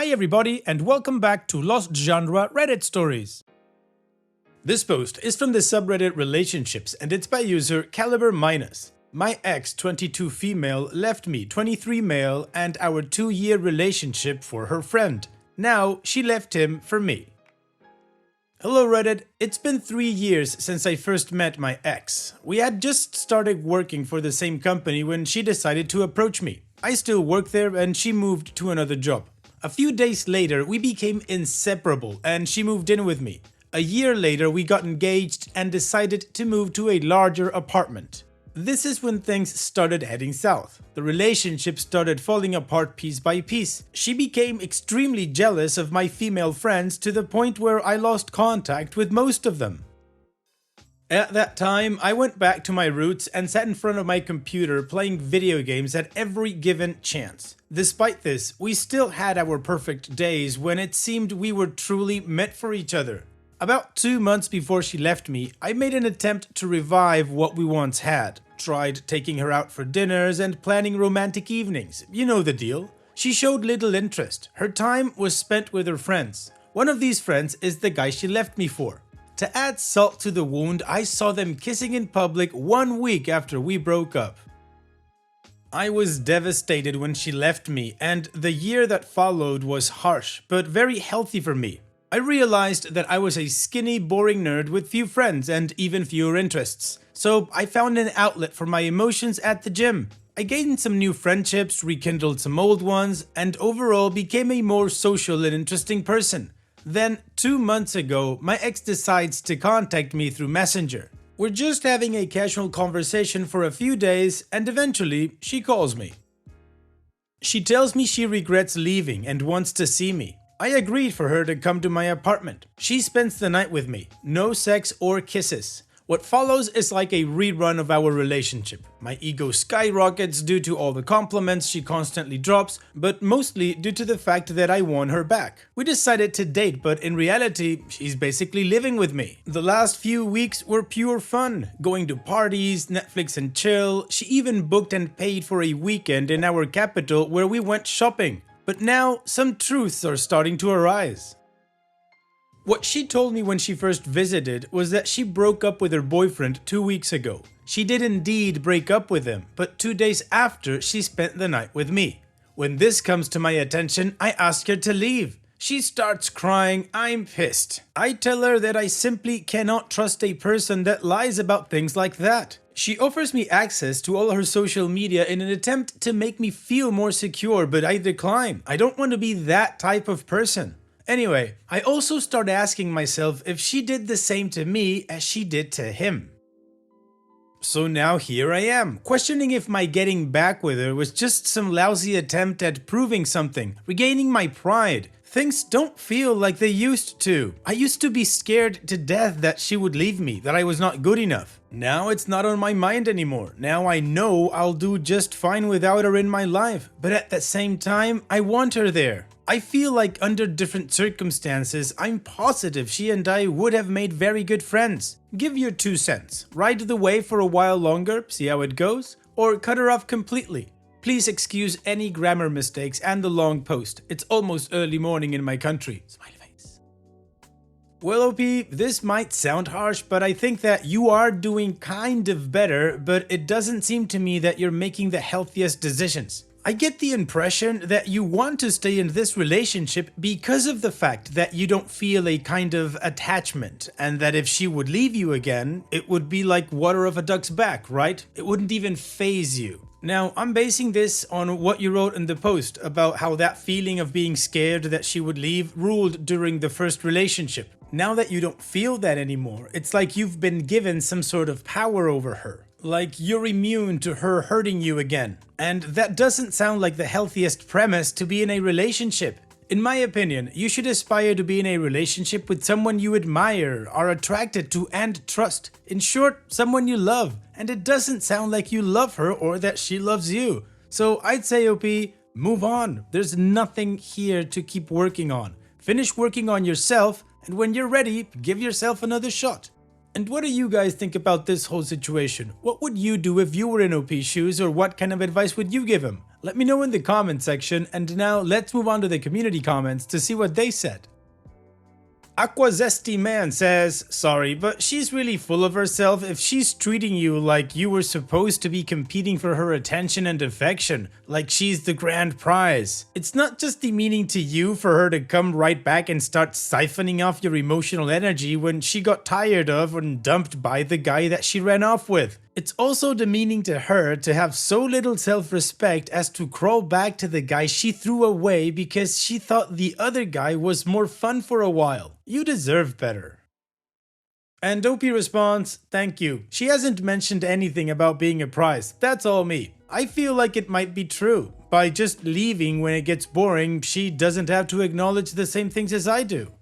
Hi everybody and welcome back to Lost Genre Reddit Stories. This post is from the subreddit Relationships and it's by user Caliber Minus. My ex 22 female left me 23 male and our 2-year relationship for her friend. Now she left him for me. Hello Reddit, it's been 3 years since I first met my ex. We had just started working for the same company when she decided to approach me. I still work there and she moved to another job. A few days later, we became inseparable and she moved in with me. A year later, we got engaged and decided to move to a larger apartment. This is when things started heading south. The relationship started falling apart piece by piece. She became extremely jealous of my female friends to the point where I lost contact with most of them. At that time, I went back to my roots and sat in front of my computer playing video games at every given chance. Despite this, we still had our perfect days when it seemed we were truly meant for each other. About 2 months before she left me, I made an attempt to revive what we once had. Tried taking her out for dinners and planning romantic evenings. You know the deal. She showed little interest. Her time was spent with her friends. One of these friends is the guy she left me for. To add salt to the wound, I saw them kissing in public 1 week after we broke up. I was devastated when she left me, and the year that followed was harsh, but very healthy for me. I realized that I was a skinny, boring nerd with few friends and even fewer interests, so I found an outlet for my emotions at the gym. I gained some new friendships, rekindled some old ones, and overall became a more social and interesting person. Then, 2 months ago, my ex decides to contact me through Messenger. We're just having a casual conversation for a few days and eventually she calls me. She tells me she regrets leaving and wants to see me. I agreed for her to come to my apartment. She spends the night with me. No sex or kisses. What follows is like a rerun of our relationship. My ego skyrockets due to all the compliments she constantly drops, but mostly due to the fact that I won her back. We decided to date, but in reality, she's basically living with me. The last few weeks were pure fun, going to parties, Netflix and chill. She even booked and paid for a weekend in our capital where we went shopping. But now, some truths are starting to arise. What she told me when she first visited was that she broke up with her boyfriend 2 weeks ago. She did indeed break up with him, but 2 days after she spent the night with me. When this comes to my attention, I ask her to leave. She starts crying. I'm pissed. I tell her that I simply cannot trust a person that lies about things like that. She offers me access to all her social media in an attempt to make me feel more secure, but I decline. I don't want to be that type of person. Anyway, I also start asking myself if she did the same to me as she did to him. So now here I am, questioning if my getting back with her was just some lousy attempt at proving something, regaining my pride. Things don't feel like they used to. I used to be scared to death that she would leave me, that I was not good enough. Now it's not on my mind anymore. Now I know I'll do just fine without her in my life, but at the same time, I want her there. I feel like under different circumstances, I'm positive she and I would have made very good friends. Give your 2 cents. Ride the wave for a while longer, see how it goes, or cut her off completely. Please excuse any grammar mistakes and the long post. It's almost early morning in my country. Smiley face. Well, OP, this might sound harsh, but I think that you are doing kind of better, but it doesn't seem to me that you're making the healthiest decisions. I get the impression that you want to stay in this relationship because of the fact that you don't feel a kind of attachment, and that if she would leave you again, it would be like water off a duck's back, right? It wouldn't even faze you. Now, I'm basing this on what you wrote in the post about how that feeling of being scared that she would leave ruled during the first relationship. Now that you don't feel that anymore, it's like you've been given some sort of power over her. Like you're immune to her hurting you again. And that doesn't sound like the healthiest premise to be in a relationship. In my opinion, you should aspire to be in a relationship with someone you admire, are attracted to, and trust. In short, someone you love. And it doesn't sound like you love her or that she loves you. So I'd say, OP, move on. There's nothing here to keep working on. Finish working on yourself, and when you're ready, give yourself another shot. And what do you guys think about this whole situation? What would you do if you were in OP's shoes, or what kind of advice would you give him? Let me know in the comment section, and now let's move on to the community comments to see what they said. Aquazesty Man says, sorry, but she's really full of herself if she's treating you like you were supposed to be competing for her attention and affection, like she's the grand prize. It's not just demeaning to you for her to come right back and start siphoning off your emotional energy when she got tired of and dumped by the guy that she ran off with. It's also demeaning to her to have so little self-respect as to crawl back to the guy she threw away because she thought the other guy was more fun for a while. You deserve better. And OP responds, thank you. She hasn't mentioned anything about being a prize. That's all me. I feel like it might be true. By just leaving when it gets boring, she doesn't have to acknowledge the same things as I do.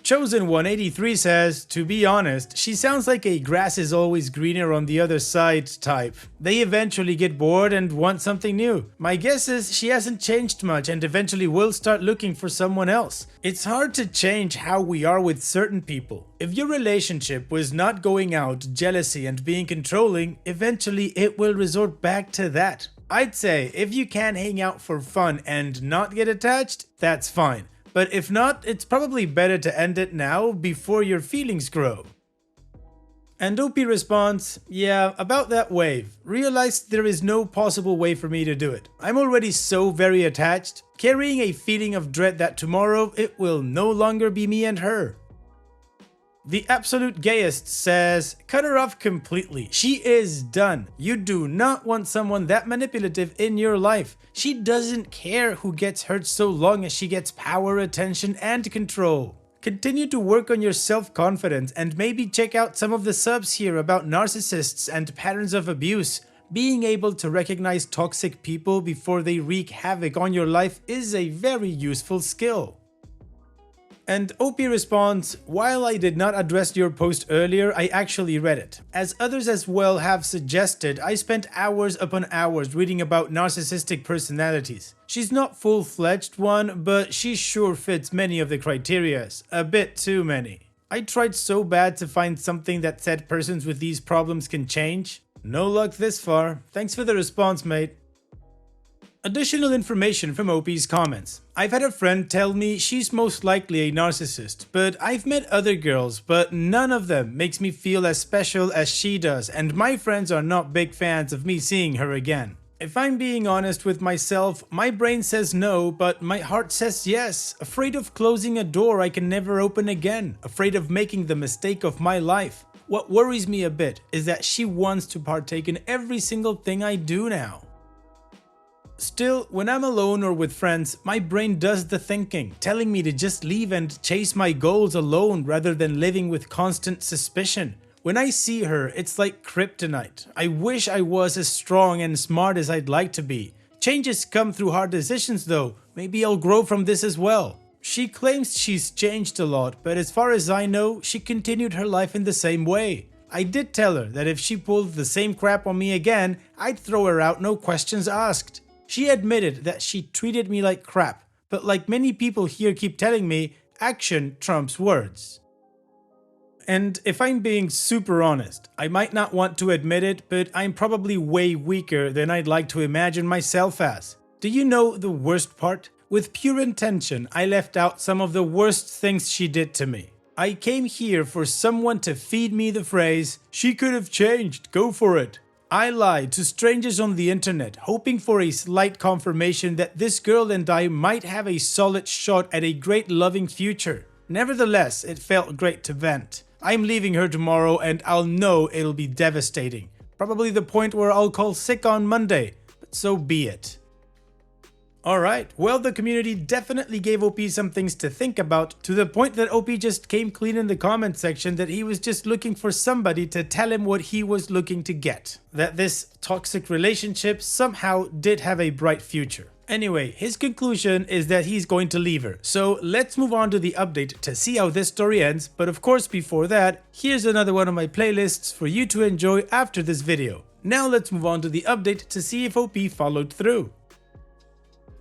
Chosen 183 says, to be honest, she sounds like a grass is always greener on the other side type. They eventually get bored and want something new. My guess is she hasn't changed much and eventually will start looking for someone else. It's hard to change how we are with certain people. If your relationship was not going out, jealousy and being controlling, eventually it will resort back to that. I'd say if you can hang out for fun and not get attached, that's fine. But if not, it's probably better to end it now before your feelings grow. And OP responds, yeah, about that wave. Realized there is no possible way for me to do it. I'm already so very attached, carrying a feeling of dread that tomorrow it will no longer be me and her. The Absolute Gayest says, cut her off completely. She is done. You do not want someone that manipulative in your life. She doesn't care who gets hurt so long as she gets power, attention, and control. Continue to work on your self-confidence and maybe check out some of the subs here about narcissists and patterns of abuse. Being able to recognize toxic people before they wreak havoc on your life is a very useful skill. And OP responds, while I did not address your post earlier, I actually read it. As others as well have suggested, I spent hours upon hours reading about narcissistic personalities. She's not full-fledged one, but she sure fits many of the criterias. A bit too many. I tried so bad to find something that said persons with these problems can change. No luck this far. Thanks for the response, mate. Additional information from OP's comments. I've had a friend tell me she's most likely a narcissist, but I've met other girls, but none of them makes me feel as special as she does, and my friends are not big fans of me seeing her again. If I'm being honest with myself, my brain says no, but my heart says yes. Afraid of closing a door I can never open again. Afraid of making the mistake of my life. What worries me a bit is that she wants to partake in every single thing I do now. Still, when I'm alone or with friends, my brain does the thinking, telling me to just leave and chase my goals alone rather than living with constant suspicion. When I see her, it's like kryptonite. I wish I was as strong and smart as I'd like to be. Changes come through hard decisions though. Maybe I'll grow from this as well. She claims she's changed a lot, but as far as I know, she continued her life in the same way. I did tell her that if she pulled the same crap on me again, I'd throw her out, no questions asked. She admitted that she treated me like crap, but like many people here keep telling me, action trumps words. And if I'm being super honest, I might not want to admit it, but I'm probably way weaker than I'd like to imagine myself as. Do you know the worst part? With pure intention, I left out some of the worst things she did to me. I came here for someone to feed me the phrase, she could have changed, go for it. I lied to strangers on the internet, hoping for a slight confirmation that this girl and I might have a solid shot at a great loving future. Nevertheless, it felt great to vent. I'm leaving her tomorrow and I'll know it'll be devastating. Probably the point where I'll call sick on Monday, but so be it. Alright, well, the community definitely gave OP some things to think about, to the point that OP just came clean in the comment section that he was just looking for somebody to tell him what he was looking to get. That this toxic relationship somehow did have a bright future. Anyway, his conclusion is that he's going to leave her. So let's move on to the update to see how this story ends, but of course before that, here's another one of my playlists for you to enjoy after this video. Now let's move on to the update to see if OP followed through.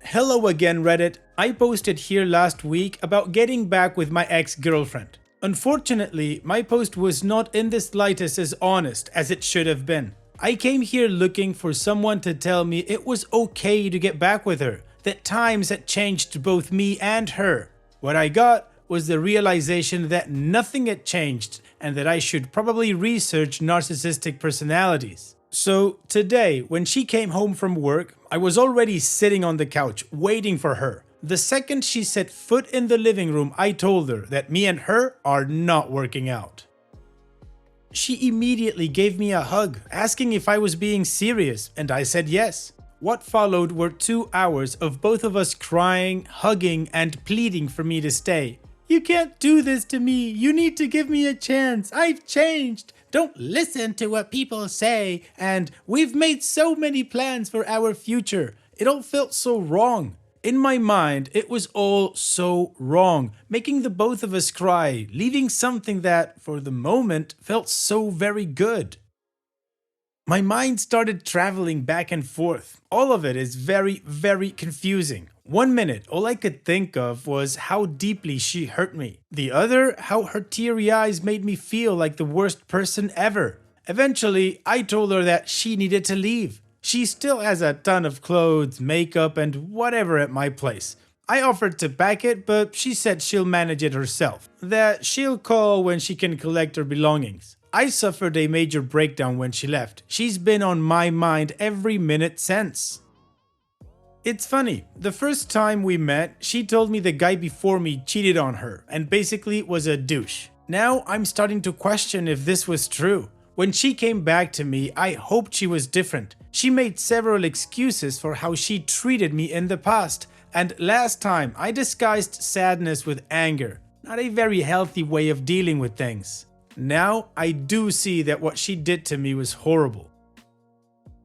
Hello again Reddit, I posted here last week about getting back with my ex-girlfriend. Unfortunately, my post was not in the slightest as honest as it should have been. I came here looking for someone to tell me it was okay to get back with her, that times had changed both me and her. What I got was the realization that nothing had changed and that I should probably research narcissistic personalities. So today, when she came home from work, I was already sitting on the couch waiting for her. The second she set foot in the living room, I told her that me and her are not working out. She immediately gave me a hug, asking if I was being serious, and I said yes. What followed were 2 hours of both of us crying, hugging, and pleading for me to stay. "You can't do this to me. You need to give me a chance. I've changed. Don't listen to what people say. And we've made so many plans for our future." It all felt so wrong. In my mind, it was all so wrong, making the both of us cry, leaving something that, for the moment, felt so very good. My mind started traveling back and forth. All of it is very, very confusing. 1 minute, all I could think of was how deeply she hurt me. The other, how her teary eyes made me feel like the worst person ever. Eventually, I told her that she needed to leave. She still has a ton of clothes, makeup, and whatever at my place. I offered to pack it, but she said she'll manage it herself. That she'll call when she can collect her belongings. I suffered a major breakdown when she left. She's been on my mind every minute since. It's funny, the first time we met, she told me the guy before me cheated on her and basically was a douche. Now I'm starting to question if this was true. When she came back to me, I hoped she was different. She made several excuses for how she treated me in the past, and last time I disguised sadness with anger. Not a very healthy way of dealing with things. Now I do see that what she did to me was horrible.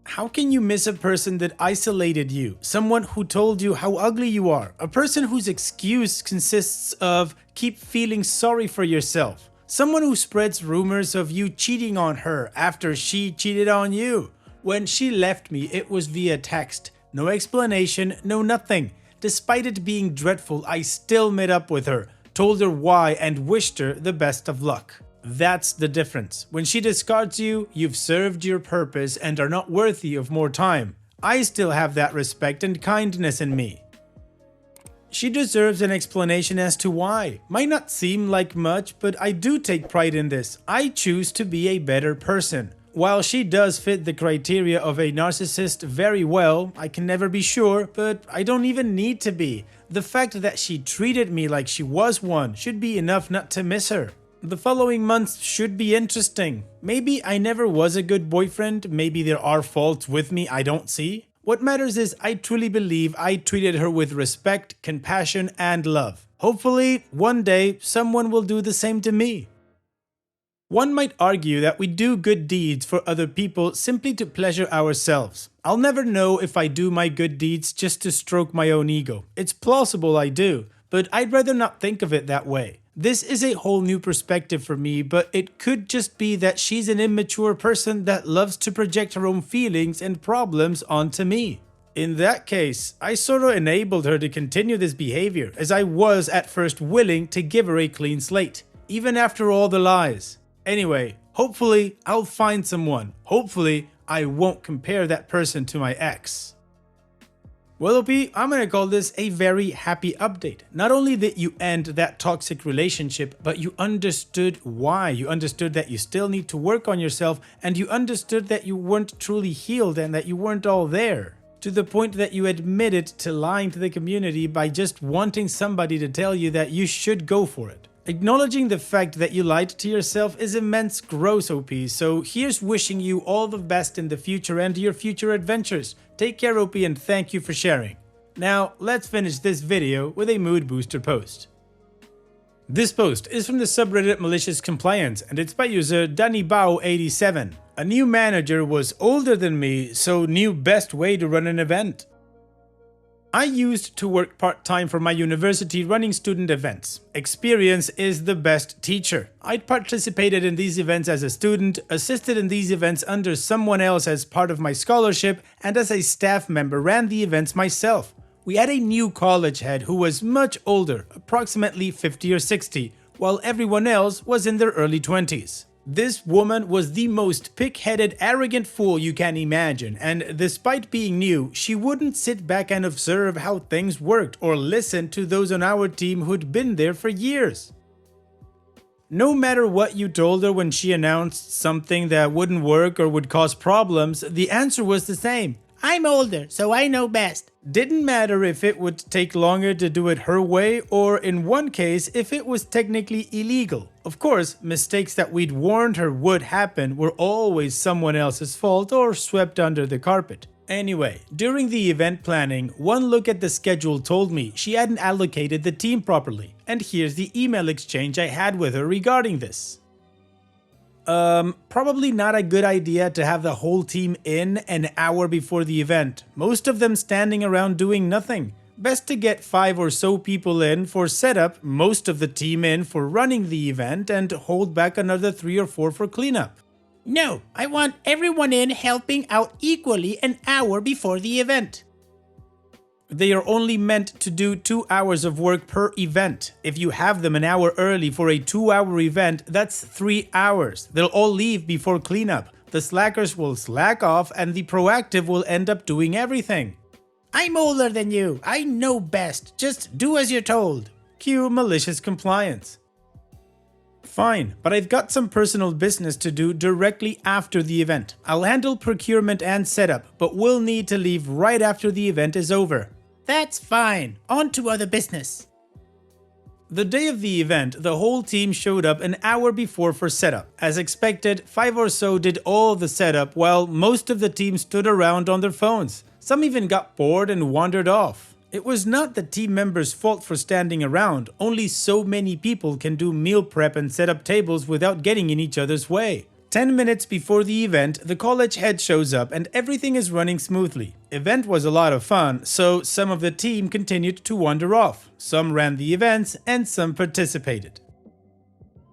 How can you miss a person that isolated you? Someone who told you how ugly you are? A person whose excuse consists of keep feeling sorry for yourself? Someone who spreads rumors of you cheating on her after she cheated on you? When she left me, it was via text. No explanation, no nothing. Despite it being dreadful, I still met up with her, told her why, and wished her the best of luck. That's the difference. When she discards you, you've served your purpose and are not worthy of more time. I still have that respect and kindness in me. She deserves an explanation as to why. Might not seem like much, but I do take pride in this. I choose to be a better person. While she does fit the criteria of a narcissist very well, I can never be sure, but I don't even need to be. The fact that she treated me like she was one should be enough not to miss her. The following months should be interesting. Maybe I never was a good boyfriend, maybe there are faults with me I don't see. What matters is I truly believe I treated her with respect, compassion, and love. Hopefully, one day, someone will do the same to me. One might argue that we do good deeds for other people simply to pleasure ourselves. I'll never know if I do my good deeds just to stroke my own ego. It's plausible I do, but I'd rather not think of it that way. This is a whole new perspective for me, but it could just be that she's an immature person that loves to project her own feelings and problems onto me. In that case, I sort of enabled her to continue this behavior, as I was at first willing to give her a clean slate, even after all the lies. Anyway, hopefully I'll find someone. Hopefully I won't compare that person to my ex. Well, OP, I'm gonna call this a very happy update. Not only did you end that toxic relationship, but you understood why. You understood that you still need to work on yourself, and you understood that you weren't truly healed and that you weren't all there. To the point that you admitted to lying to the community by just wanting somebody to tell you that you should go for it. Acknowledging the fact that you lied to yourself is immense growth, OP, so here's wishing you all the best in the future and your future adventures. Take care, OP, and thank you for sharing. Now, let's finish this video with a mood booster post. This post is from the subreddit Malicious Compliance, and it's by user DannyBao87. A new manager was older than me, so knew best way to run an event. I used to work part-time for my university running student events. Experience is the best teacher. I'd participated in these events as a student, assisted in these events under someone else as part of my scholarship, and as a staff member ran the events myself. We had a new college head who was much older, approximately 50 or 60, while everyone else was in their early 20s. This woman was the most pig-headed, arrogant fool you can imagine, and despite being new, she wouldn't sit back and observe how things worked or listen to those on our team who'd been there for years. No matter what you told her when she announced something that wouldn't work or would cause problems, the answer was the same. I'm older, so I know best. Didn't matter if it would take longer to do it her way, or in one case, if it was technically illegal. Of course, mistakes that we'd warned her would happen were always someone else's fault or swept under the carpet. Anyway, during the event planning, one look at the schedule told me she hadn't allocated the team properly, and here's the email exchange I had with her regarding this. Probably not a good idea to have the whole team in an hour before the event, most of them standing around doing nothing. Best to get 5 or so people in for setup, most of the team in for running the event, and hold back another 3 or 4 for cleanup. No, I want everyone in helping out equally an hour before the event. They are only meant to do 2 hours of work per event. If you have them an hour early for a 2-hour event, that's 3 hours. They'll all leave before cleanup. The slackers will slack off and the proactive will end up doing everything. I'm older than you. I know best. Just do as you're told. Cue malicious compliance. Fine, but I've got some personal business to do directly after the event. I'll handle procurement and setup, but we'll need to leave right after the event is over. That's fine. On to other business. The day of the event, the whole team showed up an hour before for setup. As expected, 5 or so did all the setup while most of the team stood around on their phones. Some even got bored and wandered off. It was not the team members' fault for standing around, only so many people can do meal prep and set up tables without getting in each other's way. 10 minutes before the event, the college head shows up and everything is running smoothly. Event was a lot of fun, so some of the team continued to wander off. Some ran the events and some participated.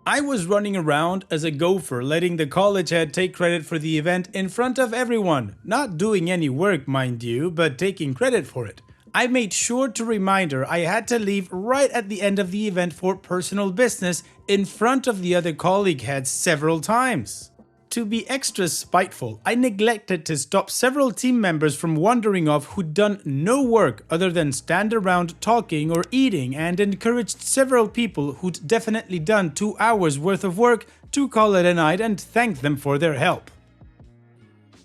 I was running around as a gopher, letting the college head take credit for the event in front of everyone. Not doing any work, mind you, but taking credit for it. I made sure to remind her I had to leave right at the end of the event for personal business in front of the other colleague heads several times. To be extra spiteful, I neglected to stop several team members from wandering off who'd done no work other than stand around talking or eating, and encouraged several people who'd definitely done 2 hours worth of work to call it a night and thank them for their help.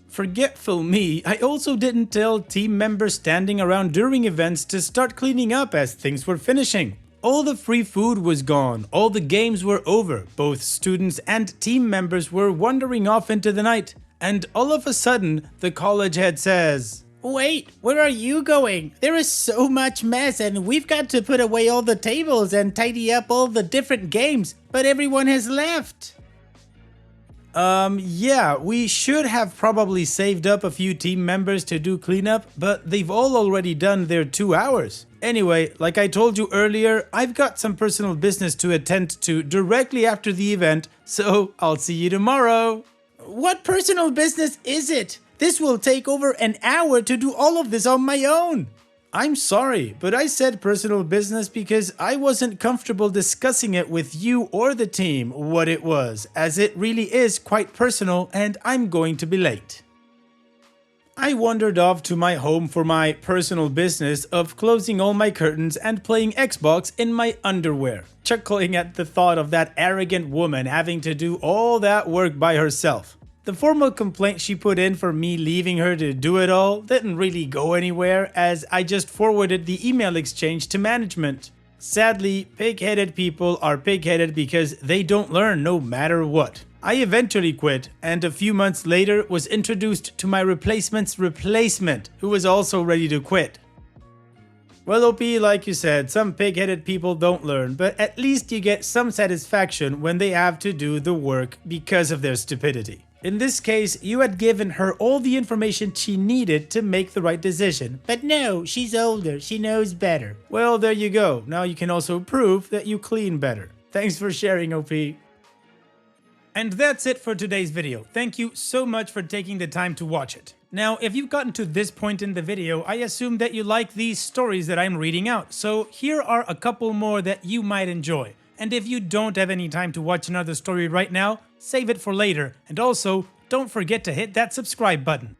Forgetful me, I also didn't tell team members standing around during events to start cleaning up as things were finishing. All the free food was gone, all the games were over, both students and team members were wandering off into the night, and all of a sudden, the college head says, Wait, where are you going? There is so much mess and we've got to put away all the tables and tidy up all the different games, but everyone has left. Yeah, we should have probably saved up a few team members to do cleanup, but they've all already done their 2 hours. Anyway, like I told you earlier, I've got some personal business to attend to directly after the event, so I'll see you tomorrow. What personal business is it? This will take over an hour to do all of this on my own. I'm sorry, but I said personal business because I wasn't comfortable discussing it with you or the team what it was, as it really is quite personal and I'm going to be late. I wandered off to my home for my personal business of closing all my curtains and playing Xbox in my underwear, chuckling at the thought of that arrogant woman having to do all that work by herself. The formal complaint she put in for me leaving her to do it all didn't really go anywhere, as I just forwarded the email exchange to management. Sadly, pig-headed people are pig-headed because they don't learn no matter what. I eventually quit, and a few months later was introduced to my replacement's replacement, who was also ready to quit. Well, OP, like you said, some pig-headed people don't learn, but at least you get some satisfaction when they have to do the work because of their stupidity. In this case, you had given her all the information she needed to make the right decision. But no, she's older, she knows better. Well, there you go. Now you can also prove that you clean better. Thanks for sharing, OP. And that's it for today's video. Thank you so much for taking the time to watch it. Now, if you've gotten to this point in the video, I assume that you like these stories that I'm reading out. So here are a couple more that you might enjoy. And if you don't have any time to watch another story right now, save it for later, and also don't forget to hit that subscribe button.